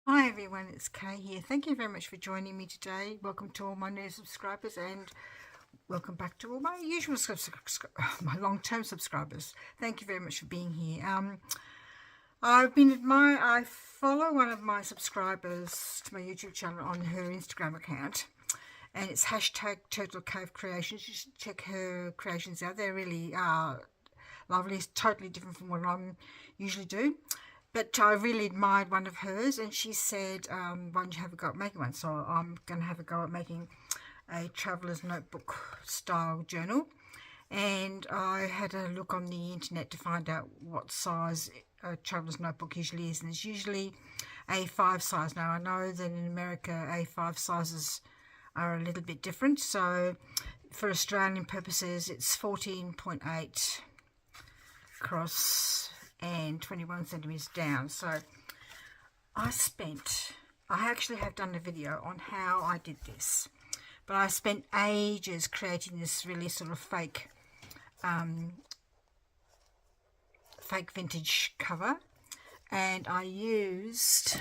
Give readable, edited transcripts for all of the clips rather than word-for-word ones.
Hi everyone, it's Kay here. Thank you very much for joining me today. Welcome to all my new subscribers and welcome back to all my usual my long-term subscribers. Thank you very much for being here. I follow one of my subscribers to my YouTube channel on her Instagram account, and it's hashtag Turtle Cave Creations. You should check her creations out. They really are lovely. It's totally different from what I usually do. But I really admired one of hers, and she said, why don't you have a go at making one? So I'm going to have a go at making a traveller's notebook style journal. And I had a look on the internet to find out what size a traveller's notebook usually is. And it's usually A5 size. Now, I know that in America, A5 sizes are a little bit different. So for Australian purposes, it's 14.8 across and 21 centimeters down. So I actually have done a video on how I did this, but I spent ages creating this really sort of fake vintage cover, and I used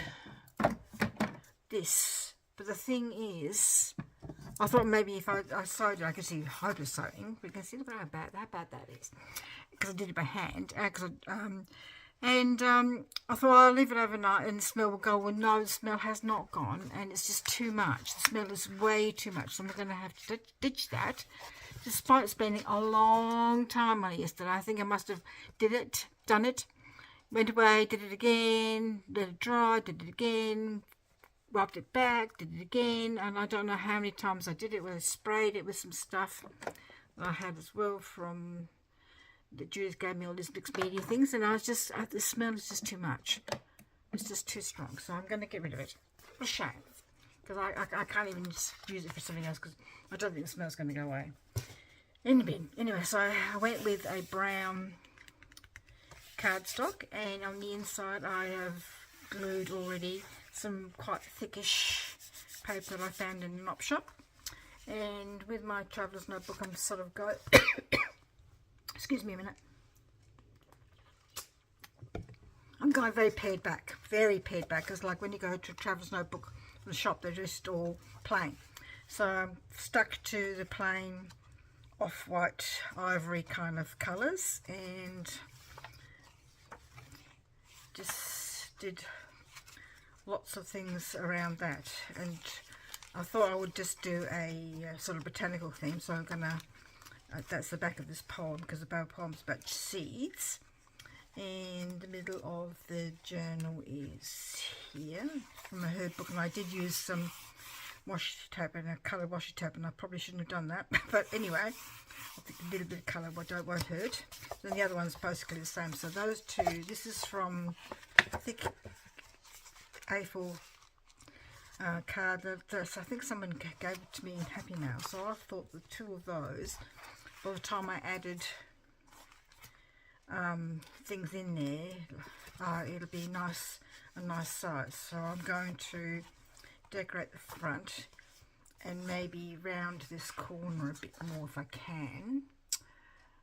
this. But the thing is, I thought maybe if I sewed it, I could see hopeless sewing. We can see look how bad that is, because I did it by hand. I thought I'll leave it overnight and the smell will go. Well, no, the smell has not gone, and it's just too much. The smell is way too much, so I'm going to have to ditch that. Despite spending a long time on it yesterday, I think I must have done it, went away, did it again, let it dry, did it again, rubbed it back, did it again, and I don't know how many times I did it. Where I sprayed it with some stuff that I had as well from that Judith gave me, all these Expedia things, and I was just, the smell is just too much. It's just too strong, so I'm going to get rid of it. What a shame, because I can't even just use it for something else, because I don't think the smell's going to go away. In the bin. Anyway, so I went with a brown cardstock, and on the inside I have glued already some quite thickish paper that I found in an op shop. And with my traveller's notebook, I'm sort of going excuse me a minute, I'm going very pared back, because like when you go to a traveller's notebook from the shop, they're just all plain. So I'm stuck to the plain off-white ivory kind of colours, and just did lots of things around that. And I thought I would just do a sort of botanical theme, so I'm gonna that's the back of this poem, because the poem is about seeds, and the middle of the journal is here from a herb book. And I did use some washi tape and a coloured washi tape, and I probably shouldn't have done that, but anyway, I think a little bit of colour won't hurt. Then the other one's basically the same. So those two, this is from thick A4 card that I think someone gave it to me in Happy Mail. So I thought the two of those, by the time I added things in there, it'll be a nice size. So I'm going to decorate the front and maybe round this corner a bit more if I can.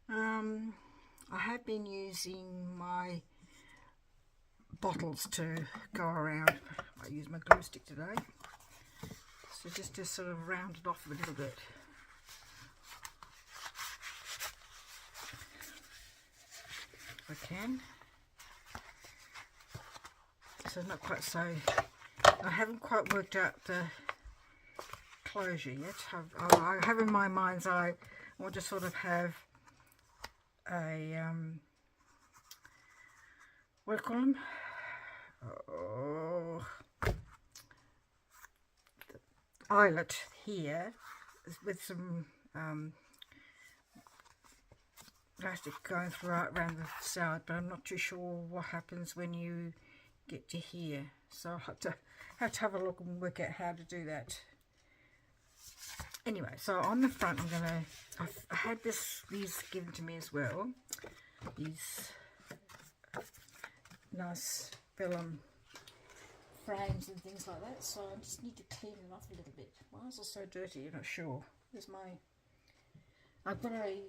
I have been using my bottles to go around. I use my glue stick today, so just to sort of round it off a little bit. If I can. So not quite so. I haven't quite worked out the closure yet. I have in my mind's eye, I want to sort of have a what do you call them? Oh, eyelet here with some plastic going through around the side, but I'm not too sure what happens when you get to here. So I'll have to have a look and work out how to do that. Anyway, so on the front, I had these given to me as well. These nice vellum frames and things like that. So I just need to clean it off a little bit. Why is it so dirty? I'm not sure. I've got a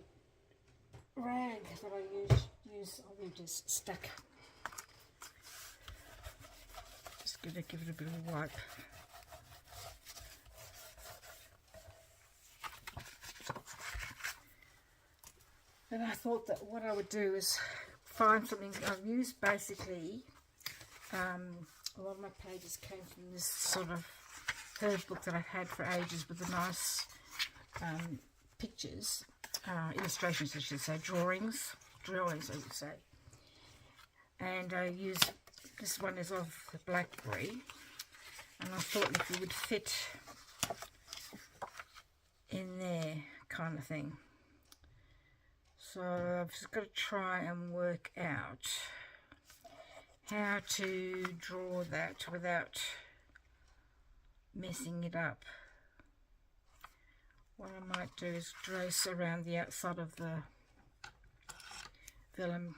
rag that I use. I'll just stuck. Just Just going to give it a bit of a wipe. And I thought that what I would do is find something. I've used basically, a lot of my pages came from this sort of herb book that I've had for ages with the nice pictures, illustrations I should say, drawings I would say. And I use, this one is of the blackberry, and I thought if it would fit in there kind of thing. So I've just got to try and work out how to draw that without messing it up. What I might do is trace around the outside of the vellum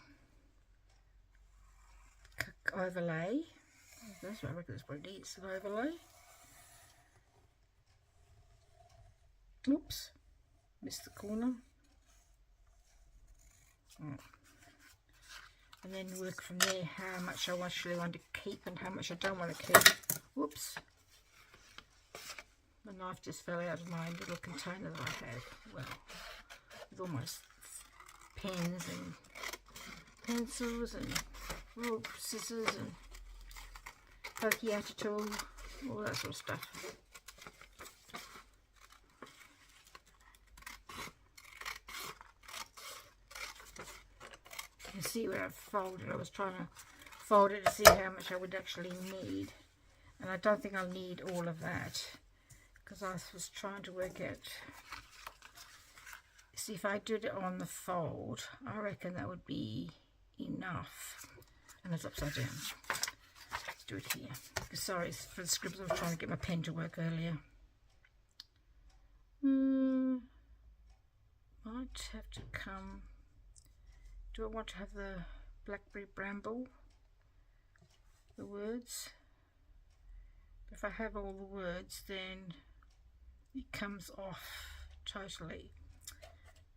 overlay. That's what I reckon that's what it is, an overlay. Oops, missed the corner. And then work from there how much I actually want to keep and how much I don't want to keep. Whoops. The knife just fell out of my little container that I had. Well, with all my pens and pencils and scissors and pokey out tool, all that sort of stuff. You see where I've folded. I was trying to fold it to see how much I would actually need, and I don't think I'll need all of that because I was trying to work out. See, if I did it on the fold, I reckon that would be enough. And it's upside down. Let's do it here. Sorry for the scribbles. I was trying to get my pen to work earlier. Might have to come. Do I want to have the blackberry bramble, the words? If I have all the words, then it comes off totally.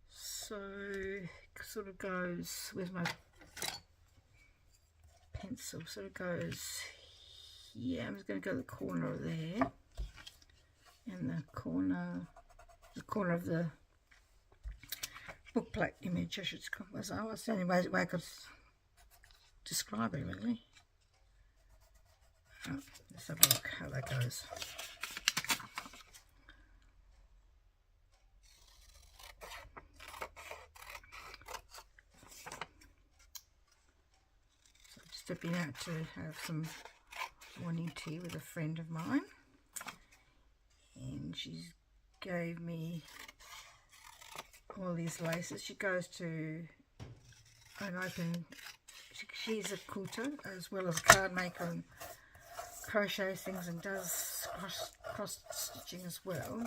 So it sort of goes with my pencil, sort of goes here. I'm just going to go to the corner there, and the corner of the bookplate image, I should call it. That's the only way I could describe it, really. Oh, let's have a look how that goes. So I'm stepping out to have some morning tea with a friend of mine, and she gave me all these laces. She goes to an open, she's a quilter as well as a card maker and crochets things and does cross stitching as well.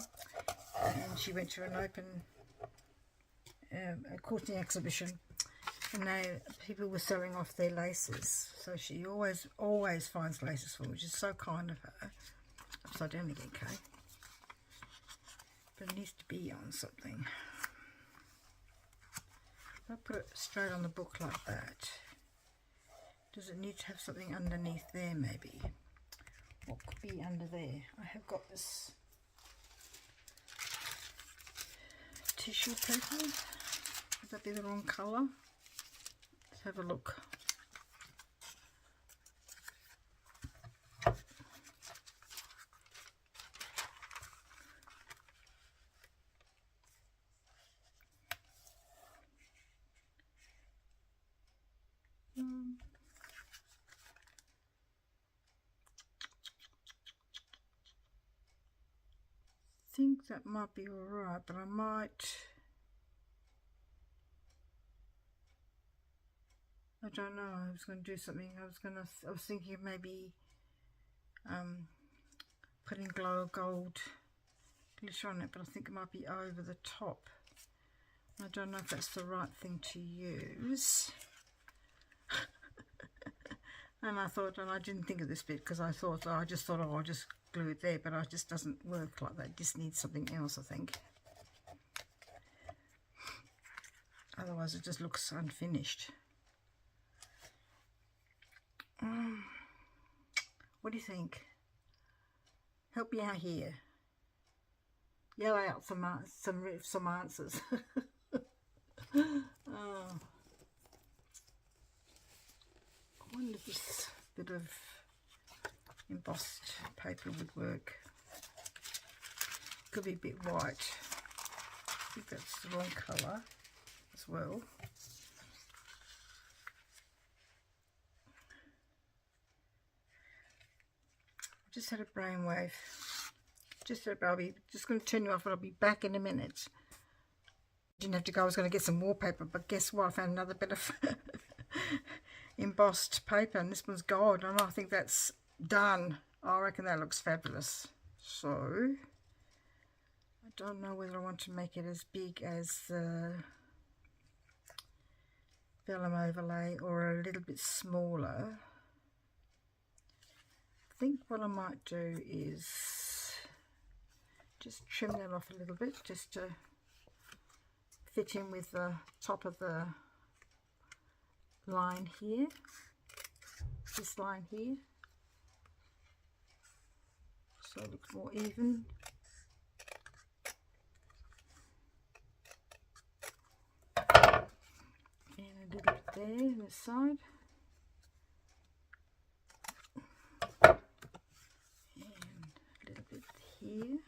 And she went to an open a quilting exhibition, and people were selling off their laces. So she always finds laces for me, which is so kind of her. Upside down again, Kay. But it needs to be on something. If I put it straight on the book like that, does it need to have something underneath there maybe? What could be under there? I have got this tissue paper. Would that be the wrong colour? Let's have a look. I think that might be alright, but I don't know. I was going to do something. I was thinking of maybe putting glow gold glitter on it, but I think it might be over the top. I don't know if that's the right thing to use. And I didn't think of this bit because I just thought, oh, I'll just glue it there, but it just doesn't work like that. It just needs something else, I think. Otherwise it just looks unfinished. What do you think? Help me out here. Yell out some answers. Oh. I wonder if this bit of embossed paper would work. Could be a bit white. I think that's the wrong colour as well. Just had a brainwave. I'll be just going to turn you off, and I'll be back in a minute. Didn't have to go. I was going to get some wallpaper, but guess what? I found another bit of embossed paper, and this one's gold. And I think that's done. I reckon that looks fabulous. So I don't know whether I want to make it as big as the vellum overlay or a little bit smaller. I think what I might do is just trim that off a little bit, just to fit in with the top of the line here, this line here, so it looks more even. And a little bit there on this side. And a little bit here.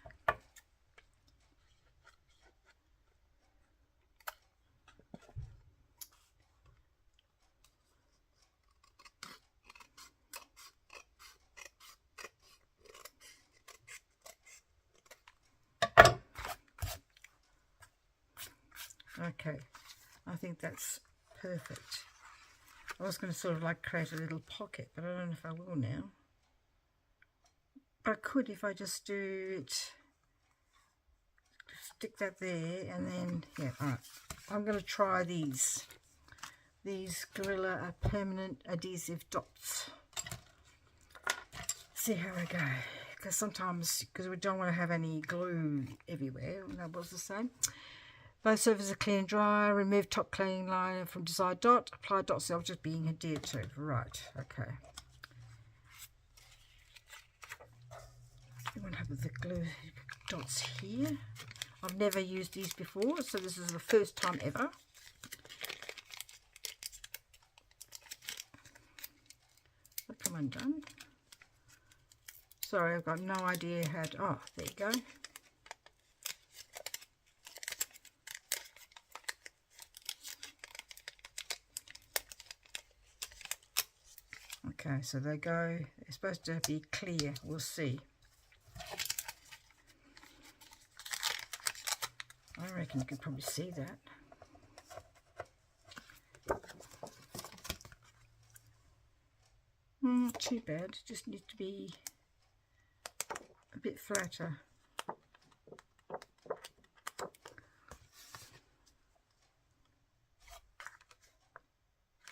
Okay, I think that's perfect. I was going to sort of like create a little pocket, but I don't know if I will now. But I could if I just do it, stick that there, and then, yeah, alright. I'm going to try these Gorilla permanent adhesive dots. See how I go. Because sometimes, because we don't want to have any glue everywhere, and that was the same. Both surfaces are clean and dry. Remove top cleaning liner from desired dot. Apply dot cells just being adhered to. Right, okay. You want to have the glue dots here. I've never used these before, so this is the first time ever. They'll come undone. Sorry, I've got no idea how to... Oh, there you go. Okay, so they go, they're supposed to be clear, we'll see. I reckon you can probably see that. Not too bad, just need to be a bit flatter.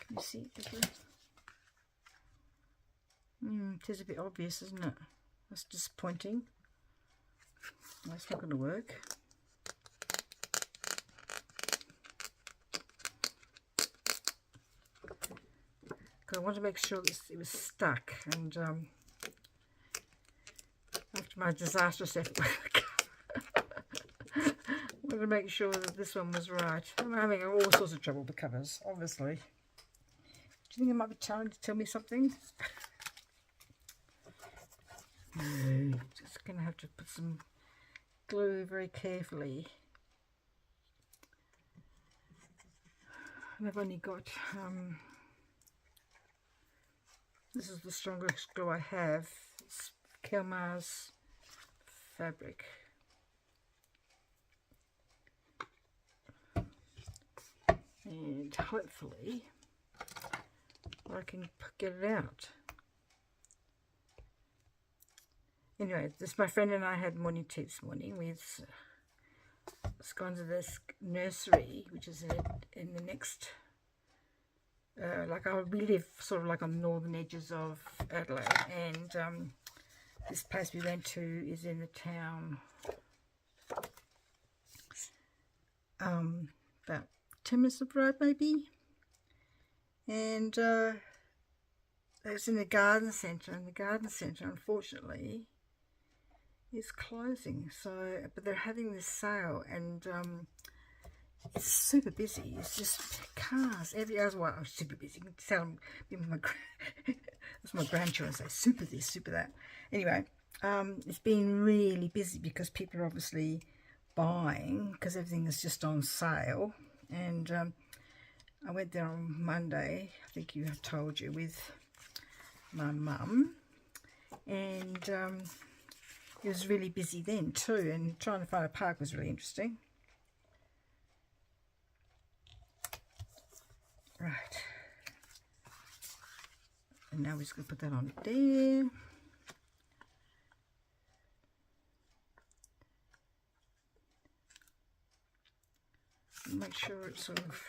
Can you see it? It is a bit obvious, isn't it? That's disappointing. That's not going to work. Because I want to make sure that it was stuck, and after my disastrous effort, I wanted to make sure that this one was right. I'm having all sorts of trouble with covers, obviously. Do you think I might be trying to tell me something? No, just going to have to put some glue very carefully. And I've only got, this is the strongest glue I have. It's Kelmar's fabric. And hopefully I can get it out. Anyway, this my friend and I had morning tea this morning. We've gone to this nursery, which is in the next, we live sort of like on the northern edges of Adelaide, and this place we went to is in the town, about 10 minutes of road maybe, and It's in the garden centre, and the garden centre, unfortunately, is closing. So, but they're having this sale, and it's super busy. It's just cars every hour. Well, I'm super busy. You can tell them, that's my grandchildren say, super this, super that. Anyway, it's been really busy because people are obviously buying because everything is just on sale. And I went there on Monday, I think you have told you, with my mum, and it was really busy then too, and trying to find a park was really interesting. Right, and now we're just going to put that on there. Make sure it sort of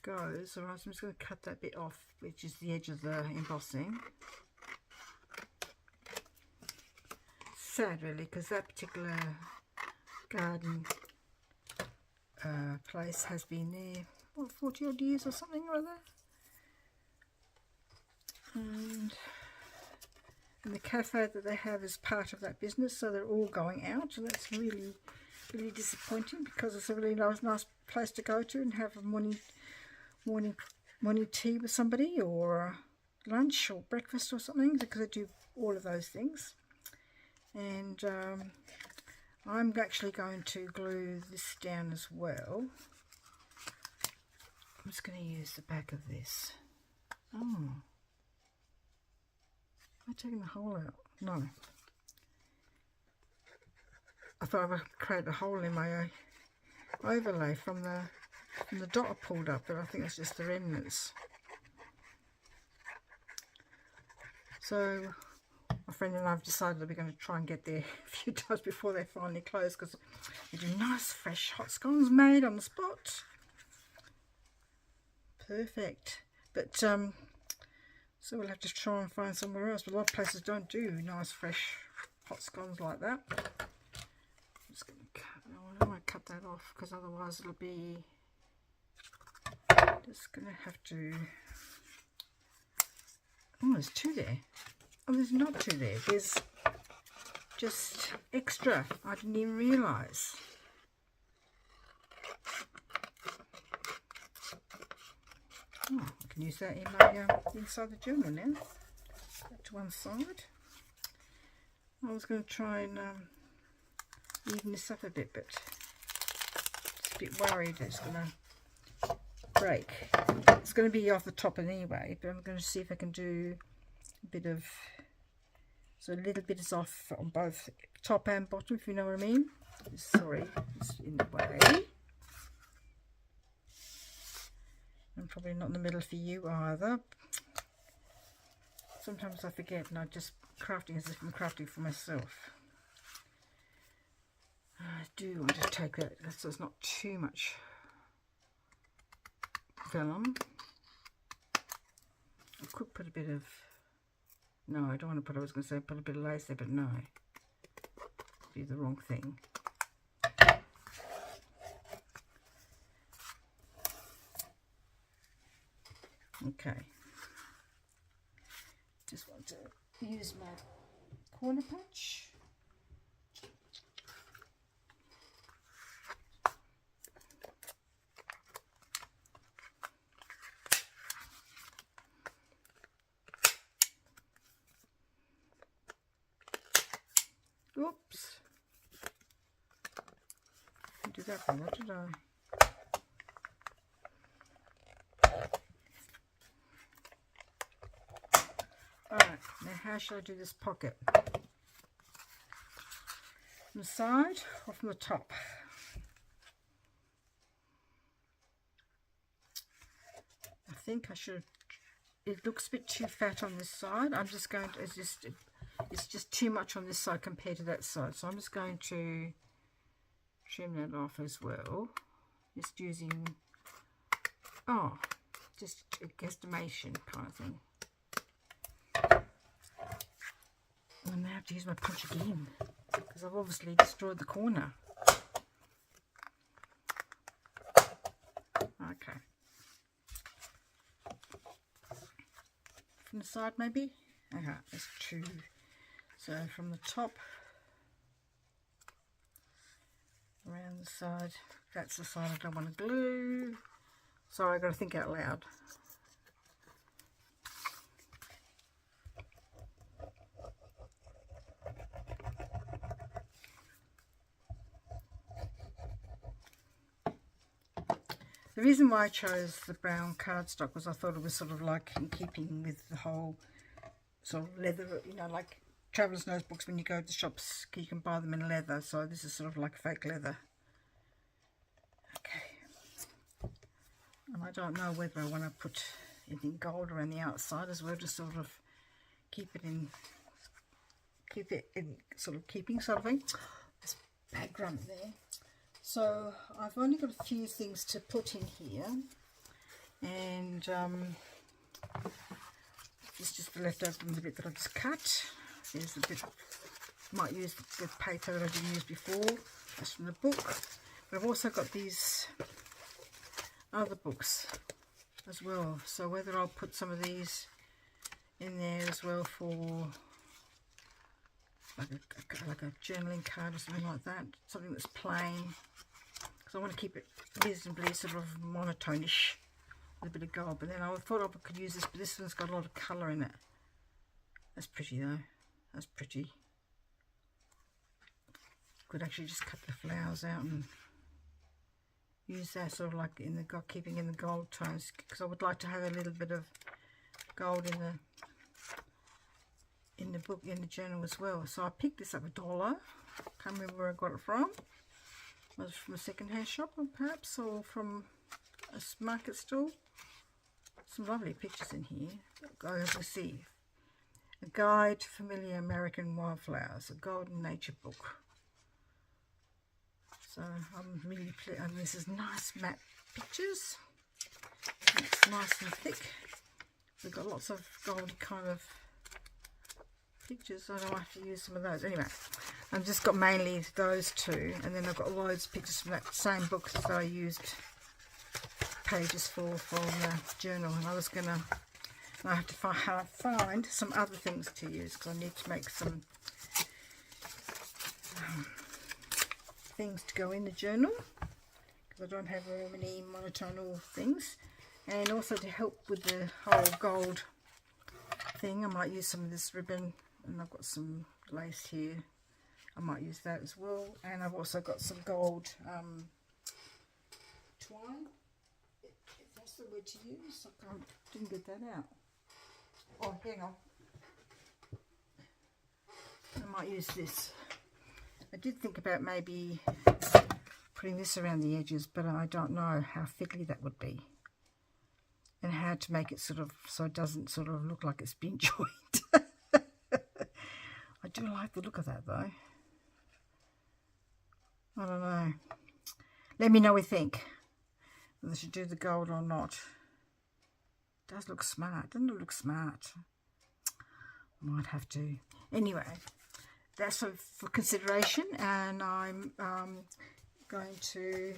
goes. Alright, so I'm just going to cut that bit off, which is the edge of the embossing. Sad really, because that particular garden place has been there, what, 40 odd years or something or other. And the cafe that they have is part of that business, so they're all going out, and that's really disappointing, because it's a really nice place to go to and have a morning tea with somebody, or lunch or breakfast or something, because they do all of those things. And I'm actually going to glue this down as well. I'm just going to use the back of this. Oh, am I taking the hole out? No. I thought I would create a hole in my overlay from the dot I pulled up, but I think it's just the remnants. So my friend and I have decided that we're going to try and get there a few times before they finally close, because we do nice fresh hot scones made on the spot. Perfect. But so we'll have to try and find somewhere else, but a lot of places don't do nice fresh hot scones like that. I'm just going to cut, I don't want to cut that off, because otherwise it'll be, just going to have to, oh, there's two there. Oh, there's not two there, there's just extra. I didn't even realise. Oh, I can use that in my inside the journal now. That to one side. I was going to try and even this up a bit, but just a bit worried that it's going to break. It's going to be off the top anyway, but I'm going to see if I can do a bit of, so a little bit is off on both top and bottom, if you know what I mean. Sorry, it's in the way. And probably not in the middle for you either. Sometimes I forget, and I'm just crafting as if I'm crafting for myself. I do want to take that so it's not too much vellum. I could put a bit of, no, I don't want to put, I was going to say put a bit of lace there, but no, be the wrong thing. Okay, just want to use my corner punch. Oops, didn't do that wrong, did I? Alright, now how shall I do this pocket? From the side or from the top? I think I should, it looks a bit too fat on this side. I'm just going to, it's just too much on this side compared to that side. So I'm just going to trim that off as well. Just using, oh, just a guesstimation kind of thing. And I have to use my punch again, because I've obviously destroyed the corner. Okay. From the side maybe. Okay, there's 2. So from the top around the side, that's the side I don't want to glue. Sorry, I've got to think out loud. The reason why I chose the brown cardstock was I thought it was sort of like in keeping with the whole sort of leather, you know, like traveller's notebooks when you go to the shops, you can buy them in leather. So this is sort of like fake leather. Okay. And I don't know whether I want to put anything gold around the outside as well, to sort of keep it in sort of keeping sort of thing. This bad grunt there. So I've only got a few things to put in here, and this is just the leftover from the bit that I just cut. There's the bit, might use the paper that I didn't use before, that's from the book. But I've also got these other books as well, so whether I'll put some of these in there as well for like a journaling card or something like that, something that's plain, because I want to keep it reasonably sort of monotonish with a bit of gold. But then I thought I could use this, but this one's got a lot of colour in it. That's pretty though, that's pretty. Could actually just cut the flowers out and use that sort of like in the keeping in the gold tones, because I would like to have a little bit of gold in the book, in the journal as well. So I picked this up $1. Can't remember where I got it from. Was it from a second-hand shop, or perhaps, or from a market stall? Some lovely pictures in here. Go receive a guide to familiar American wildflowers, a golden nature book. So I'm really pleased, and this is nice matte pictures. It's nice and thick. We've got lots of gold kind of pictures, so I don't have to use some of those. Anyway, I've just got mainly those 2, and then I've got loads of pictures from that same book that I used pages for the journal, and I was gonna, I have to find some other things to use, because I need to make some things to go in the journal, because I don't have very many monotonal things. And also to help with the whole gold thing, I might use some of this ribbon, and I've got some lace here, I might use that as well. And I've also got some gold twine, if that's the word to use. I didn't get that out. Oh, hang on, I might use this. I did think about maybe putting this around the edges, but I don't know how fiddly that would be, and how to make it sort of so it doesn't sort of look like it's been joined. I do like the look of that though. I don't know. Let me know what you think, whether I should do the gold or not. It does look smart, doesn't it look smart? Might have to. Anyway, that's for consideration, and I'm going to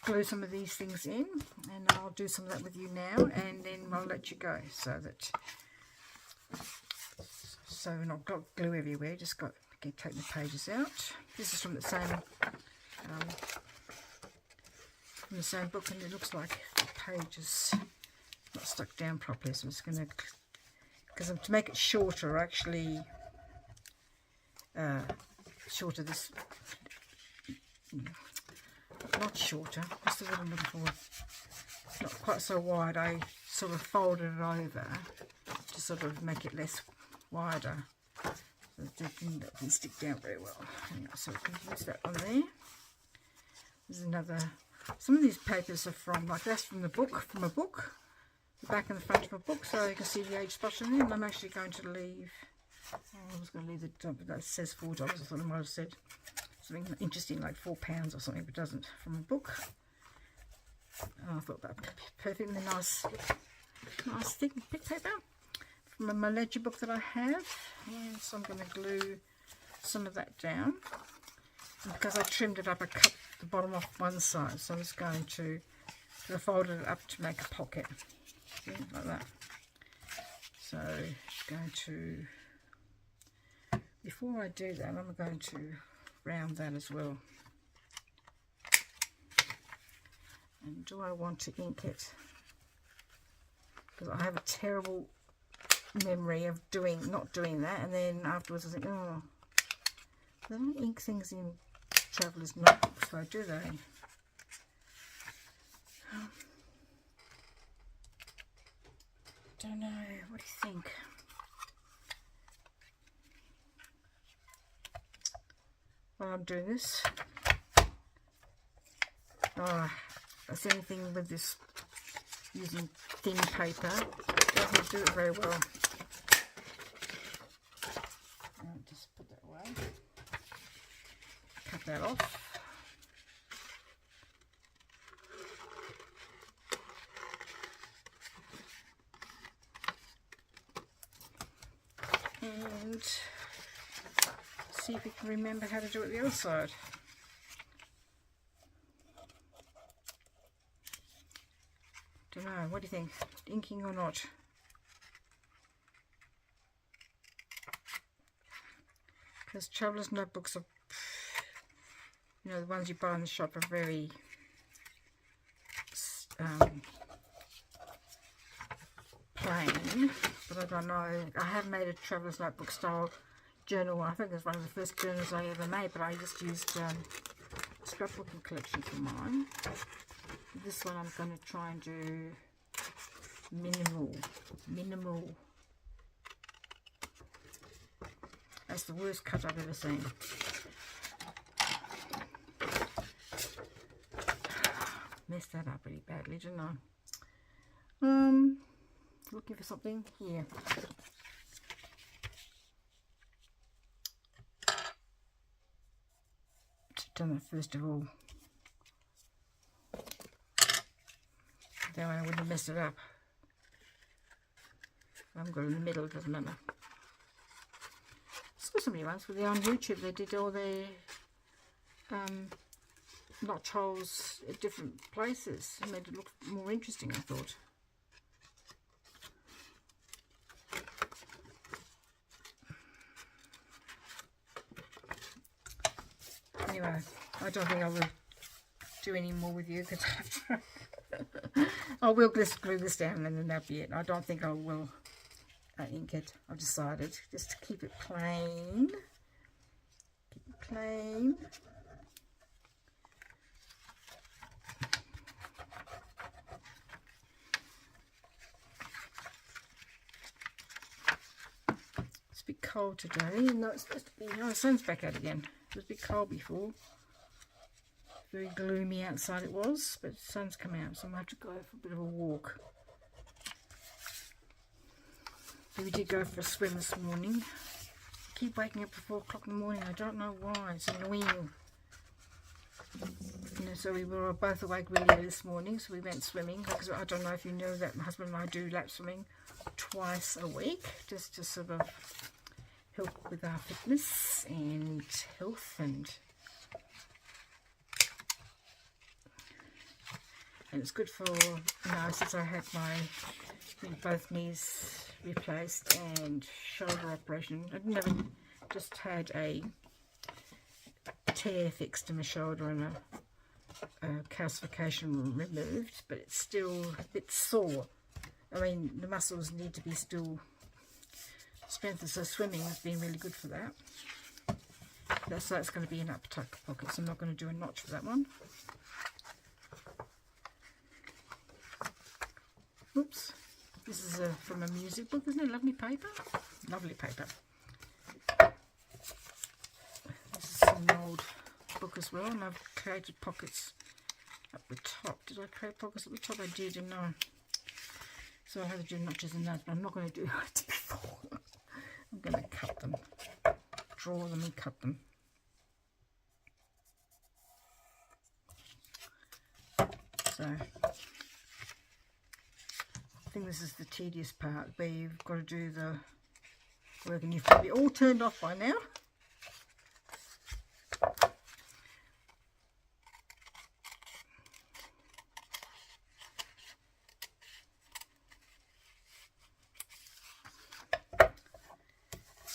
glue some of these things in, and I'll do some of that with you now, and then I'll let you go, so not got glue everywhere, just got to take the pages out. This is from the same book, and it looks like the pages not stuck down properly, so I'm just going to, because to make it shorter, actually shorter this, not shorter, what's the word I'm looking for, not quite so wide, I sort of folded it over to sort of make it less wider, so that didn't stick down very well. Anyway, so we can use that one there. There's another, some of these papers are from, like that's from the book, from a book, the back and the front of a book, so you can see the age spot in there. And I'm actually going to leave, I was going to leave the top, that says $4, I thought I might have said something interesting like £4 or something, but it doesn't, from a book. And I thought that would be perfectly nice thick paper from my ledger book that I have. And so I'm going to glue some of that down. And because I trimmed it up, I cut the bottom off one side, so I'm just going to, I folded it up to make a pocket. See, like that. So going to, before I do that, I'm going to round that as well. And do I want to ink it? Because I have a terrible memory of not doing that, and then afterwards I think, oh, they don't ink things in traveller's notebooks, so do they? Don't know. What do you think? While I'm doing this, that's the only thing with this using thin paper, doesn't do it very well. I'll just put that away. Cut that off. And see if we can remember how to do it the other side. Don't know, what do you think? Inking or not? Because traveller's notebooks are, you know, the ones you buy in the shop are very plain, but I don't know. I have made a traveller's notebook style journal. I think it was one of the first journals I ever made, but I just used scrapbooking collection for mine. This one I'm going to try and do minimal. That's the worst cut I've ever seen. Messed that up really badly, didn't I? Looking for something here. Done that first of all. That way I wouldn't have messed it up. I haven't got it in the middle, it doesn't matter. I saw somebody once with on YouTube, they did all their notch holes at different places. It made it look more interesting, I thought. Anyway, I don't think I will do any more with you because I will just glue this down and then that'll be it. I don't think I will ink it. I've decided just to keep it plain. Keep it plain. It's a bit cold today. No, it's supposed to be. Oh, the sun's back out again. It was a bit cold before. Very gloomy outside it was, but the sun's come out, so I might have to go for a bit of a walk. So we did go for a swim this morning. I keep waking up at 4 o'clock in the morning. I don't know why. It's annoying. You know, so we were both awake really early this morning, so we went swimming. Because I don't know if you know that my husband and I do lap swimming twice a week, just to sort of help with our fitness and health, and it's good for, you know, since I had both knees replaced and shoulder operation. I'd never just had a tear fixed in my shoulder and a calcification removed, but it's still a bit sore. I mean, the muscles need to be still strengthened, so swimming has been really good for that. So it's going to be in up tuck pocket, so I'm not going to do a notch for that one. Oops, this is from a music book, isn't it? Lovely paper. Lovely paper. This is an old book as well, and I've created pockets at the top. Did I create pockets at the top? I did, didn't I? So I have to do notches in that, but I'm not going to do what I did before. I'm going to cut them, draw them and cut them. So I think this is the tedious part, where you've got to do the work, and you've probably all turned off by now.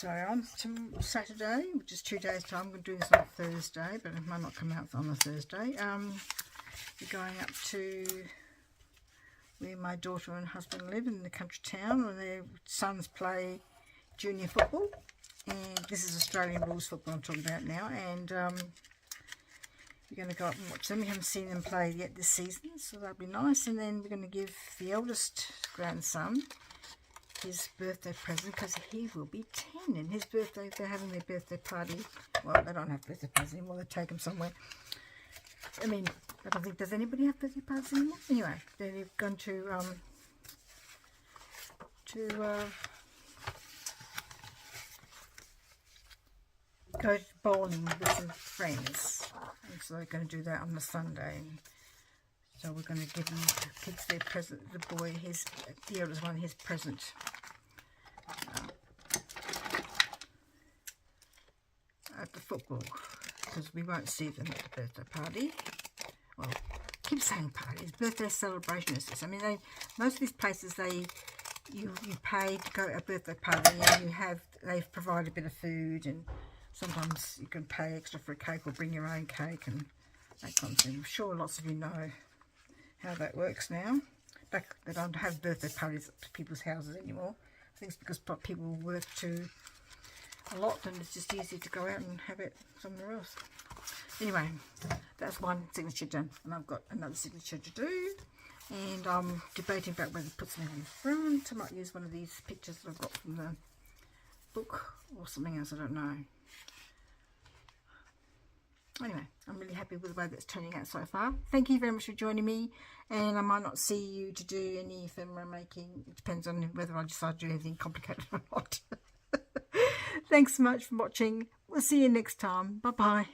So on to Saturday, which is 2 days time. I'm going to do this on Thursday, but it might not come out on a Thursday. We're going up to where my daughter and husband live, in the country town, where their sons play junior football. And this is Australian rules football I'm talking about now. And we're going to go up and watch them. We haven't seen them play yet this season, so that'll be nice. And then we're going to give the eldest grandson his birthday present, because he will be 10, and his birthday, they're having their birthday party. Well, they don't have birthday parties anymore, they take him somewhere. I mean, I don't think, does anybody have birthday parties anymore? Anyway, they've gone to go bowling with some friends, and so they're going to do that on the Sunday. And so we're going to give them the kids their present, the boy, the eldest one, his present. At the football, because we won't see them at the birthday party. Well, I keep saying parties, birthday celebration is this. I mean, most of these places, you pay to go to a birthday party, and they've provided a bit of food, and sometimes you can pay extra for a cake or bring your own cake and that kind of thing. I'm sure lots of you know how that works now. Back, they don't have birthday parties at people's houses anymore. I think it's because people work a lot, and it's just easy to go out and have it somewhere else. Anyway, that's one signature done, and I've got another signature to do, and I'm debating about whether to put something in front. I might use one of these pictures that I've got from the book or something else, I don't know. Anyway, I'm really happy with the way that's turning out so far. Thank you very much for joining me, and I might not see you to do any ephemera making. It depends on whether I decide to do anything complicated or not. Thanks so much for watching. We'll see you next time. Bye bye.